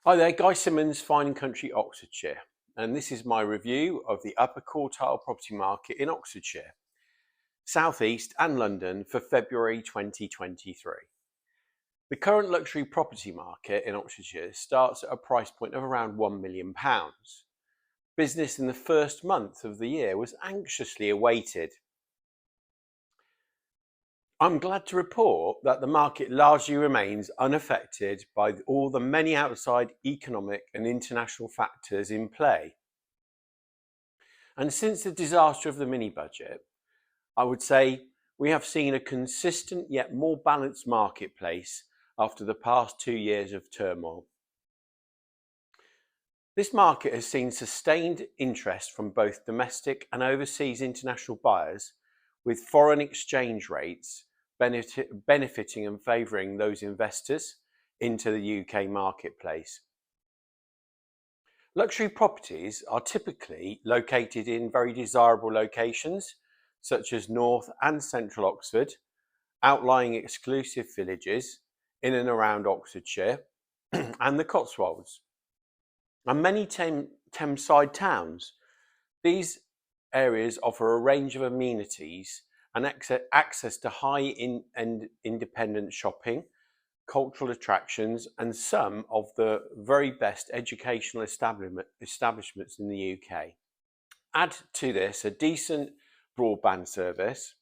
Hi there, Guy Simmons, Fine and Country, Oxfordshire, and this is my review of the upper quartile property market in Oxfordshire, South East and London for February 2023. The current luxury property market in Oxfordshire starts at a price point of around £1 million. Business in the first month of the year was anxiously awaited. I'm glad to report that the market largely remains unaffected by all the many outside economic and international factors in play. And since the disaster of the mini budget, I would say we have seen a consistent yet more balanced marketplace after the past 2 years of turmoil. This market has seen sustained interest from both domestic and overseas international buyers, with foreign exchange rates benefiting and favouring those investors into the UK marketplace. Luxury properties are typically located in very desirable locations, such as North and Central Oxford, outlying exclusive villages in and around Oxfordshire and the Cotswolds, and many Thameside towns. These areas offer a range of amenities and access to high-end independent shopping, cultural attractions, and some of the very best educational establishments in the UK. Add to this a decent broadband service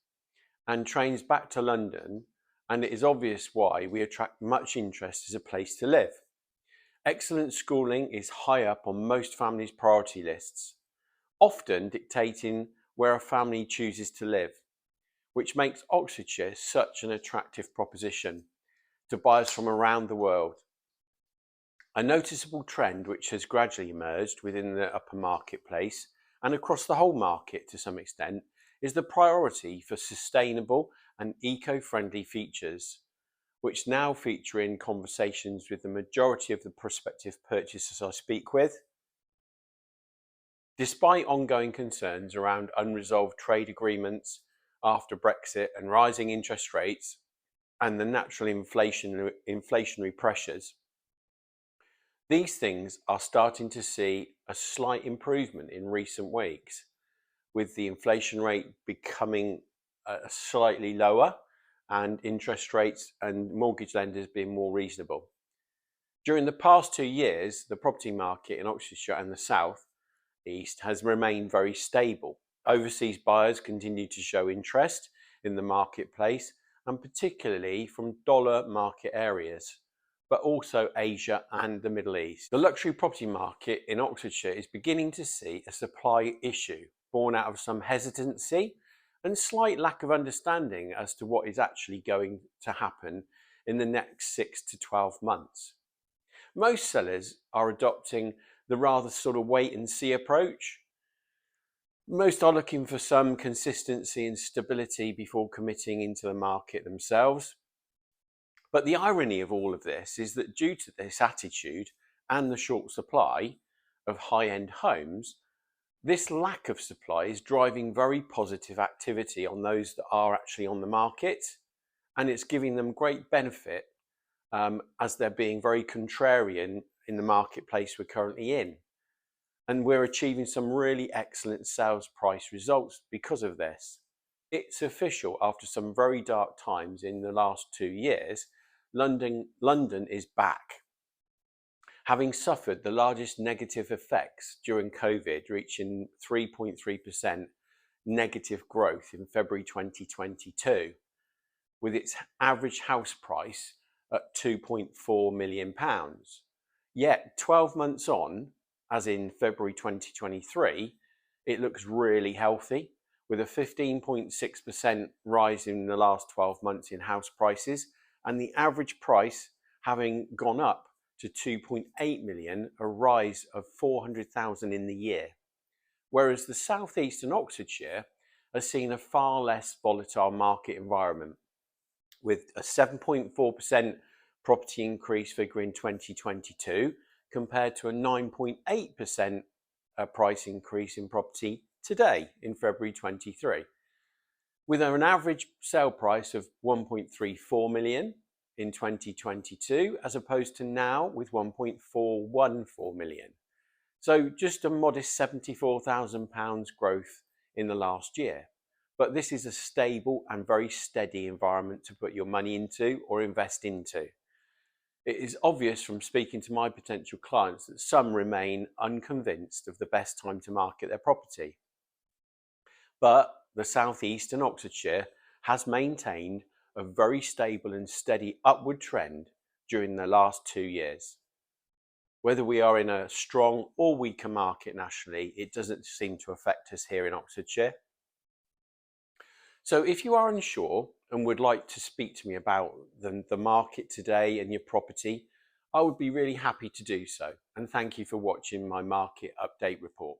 and trains back to London, and it is obvious why we attract much interest as a place to live. Excellent schooling is high up on most families' priority lists, often dictating where a family chooses to live, which makes Oxfordshire such an attractive proposition to buyers from around the world. A noticeable trend which has gradually emerged within the upper marketplace and across the whole market to some extent is the priority for sustainable and eco-friendly features, which now feature in conversations with the majority of the prospective purchasers I speak with. Despite ongoing concerns around unresolved trade agreements after Brexit and rising interest rates and the natural inflationary pressures, these things are starting to see a slight improvement in recent weeks, with the inflation rate becoming slightly lower and interest rates and mortgage lenders being more reasonable. During the past 2 years, the property market in Oxfordshire and the South East has remained very stable. Overseas buyers continue to show interest in the marketplace, and particularly from dollar market areas, but also Asia and the Middle East. The luxury property market in Oxfordshire is beginning to see a supply issue born out of some hesitancy and slight lack of understanding as to what is actually going to happen in the next 6 to 12 months. Most sellers are adopting the rather sort of wait and see approach. Most are looking for some consistency and stability before committing into the market themselves. But the irony of all of this is that due to this attitude and the short supply of high-end homes, this lack of supply is driving very positive activity on those that are actually on the market, and it's giving them great benefit as they're being very contrarian in the marketplace we're currently in. And we're achieving some really excellent sales price results because of this. It's official, after some very dark times in the last 2 years, London is back, having suffered the largest negative effects during COVID, reaching 3.3% negative growth in February 2022, with its average house price at £2.4 million. Yet 12 months on, as in February 2023, it looks really healthy, with a 15.6% rise in the last 12 months in house prices, and the average price having gone up to 2.8 million, a rise of 400,000 in the year. Whereas the South East and Oxfordshire has seen a far less volatile market environment, with a 7.4% property increase figure in 2022 compared to a 9.8% price increase in property today in February 23, with an average sale price of 1.34 million in 2022 as opposed to now with 1.414 million. So just a modest £74,000 growth in the last year. But this is a stable and very steady environment to put your money into or invest into. It is obvious from speaking to my potential clients that some remain unconvinced of the best time to market their property. But the South East and Oxfordshire has maintained a very stable and steady upward trend during the last 2 years. Whether we are in a strong or weaker market nationally, it doesn't seem to affect us here in Oxfordshire. So if you are unsure and would like to speak to me about the market today and your property, I would be really happy to do so. And thank you for watching my market update report.